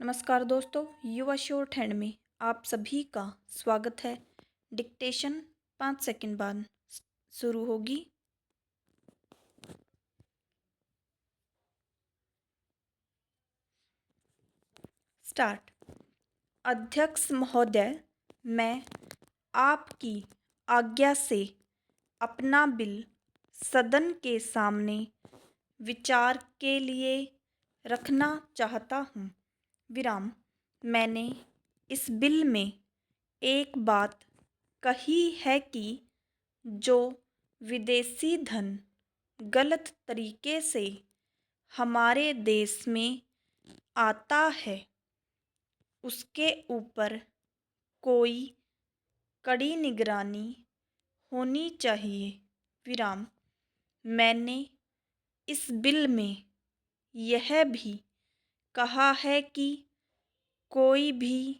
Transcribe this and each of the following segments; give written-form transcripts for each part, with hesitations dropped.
नमस्कार दोस्तों, युवा शॉर्ट हैंड में आप सभी का स्वागत है। डिक्टेशन 5 सेकंड बाद शुरू होगी। स्टार्ट। अध्यक्ष महोदय, मैं आपकी आज्ञा से अपना बिल सदन के सामने विचार के लिए रखना चाहता हूँ। विराम। मैंने इस बिल में एक बात कही है कि जो विदेशी धन गलत तरीके से हमारे देश में आता है उसके ऊपर कोई कड़ी निगरानी होनी चाहिए। विराम। मैंने इस बिल में यह भी कहा है कि कोई भी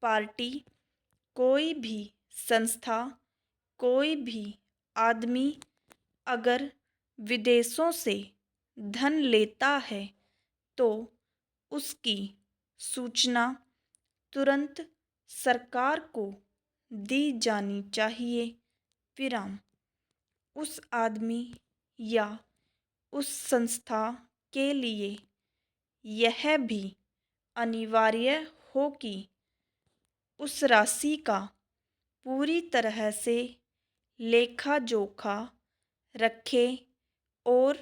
पार्टी, कोई भी संस्था, कोई भी आदमी अगर विदेशों से धन लेता है तो उसकी सूचना तुरंत सरकार को दी जानी चाहिए। विराम। उस आदमी या उस संस्था के लिए यह भी अनिवार्य हो कि उस राशि का पूरी तरह से लेखा जोखा रखे और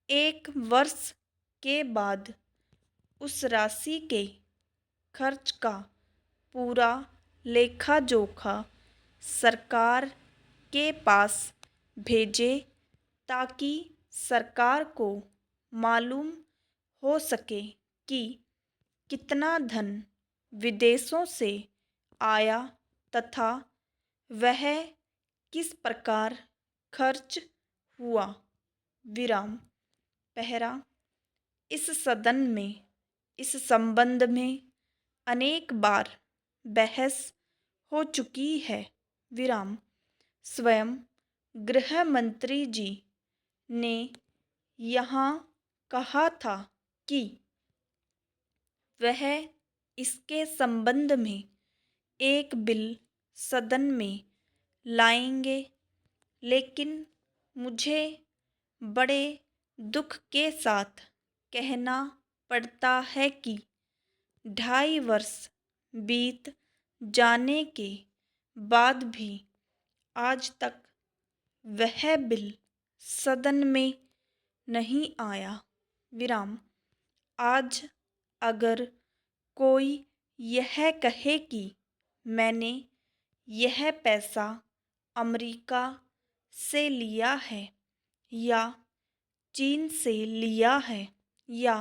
1 वर्ष के बाद उस राशि के खर्च का पूरा लेखा जोखा सरकार के पास भेजे ताकि सरकार को मालूम हो सके कि कितना धन विदेशों से आया तथा वह किस प्रकार खर्च हुआ। विराम। पहरा। इस सदन में इस संबंध में अनेक बार बहस हो चुकी है। विराम। स्वयं गृह मंत्री जी ने यहाँ कहा था कि वह इसके संबंध में एक बिल सदन में लाएंगे, लेकिन मुझे बड़े दुख के साथ कहना पड़ता है कि 2.5 वर्ष बीत जाने के बाद भी आज तक वह बिल सदन में नहीं आया। विराम। आज अगर कोई यह कहे कि मैंने यह पैसा अमेरिका से लिया है या चीन से लिया है या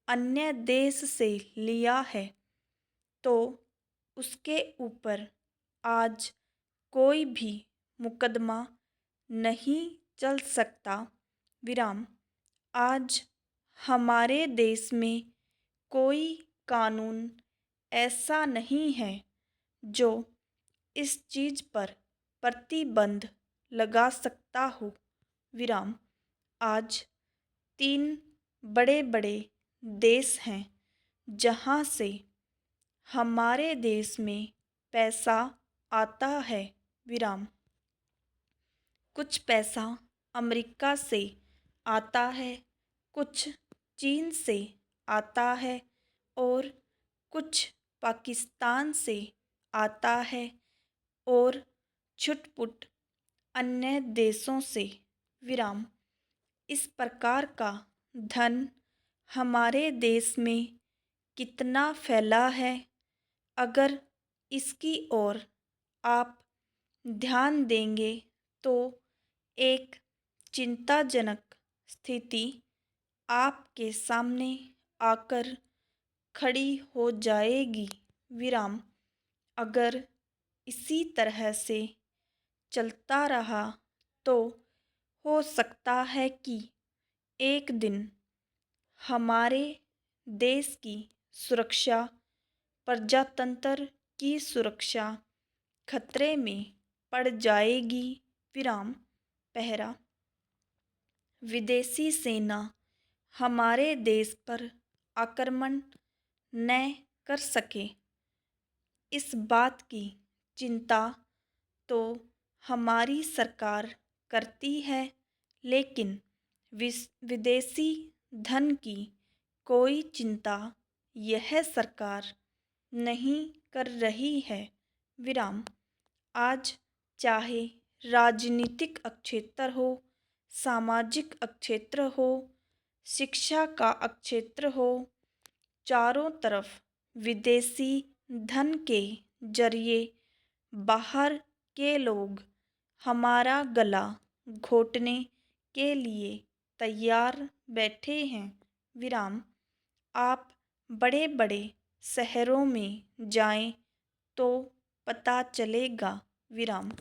अन्य देश से लिया है तो उसके ऊपर आज कोई भी मुकदमा नहीं चल सकता। विराम। आज हमारे देश में कोई कानून ऐसा नहीं है जो इस चीज़ पर प्रतिबंध लगा सकता हो। विराम। आज 3 बड़े बड़े देश हैं जहाँ से हमारे देश में पैसा आता है। विराम। कुछ पैसा अमेरिका से आता है, कुछ चीन से आता है और कुछ पाकिस्तान से आता है और छुटपुट अन्य देशों से। विराम। इस प्रकार का धन हमारे देश में कितना फैला है, अगर इसकी ओर आप ध्यान देंगे तो एक चिंताजनक स्थिति आपके सामने आकर खड़ी हो जाएगी। विराम। अगर इसी तरह से चलता रहा तो हो सकता है कि एक दिन हमारे देश की सुरक्षा, प्रजातंत्र की सुरक्षा खतरे में पड़ जाएगी। विराम। पहरा। विदेशी सेना हमारे देश पर आक्रमण न कर सके। इस बात की चिंता तो हमारी सरकार करती है, लेकिन विदेशी धन की कोई चिंता यह सरकार नहीं कर रही है। विराम। आज चाहे राजनीतिक अक्षेत्र हो, सामाजिक अक्षेत्र हो, शिक्षा का अक्षेत्र हो, चारों तरफ विदेशी धन के जरिए बाहर के लोग हमारा गला घोटने के लिए तैयार बैठे हैं। विराम। आप बड़े बड़े शहरों में जाएं तो पता चलेगा। विराम।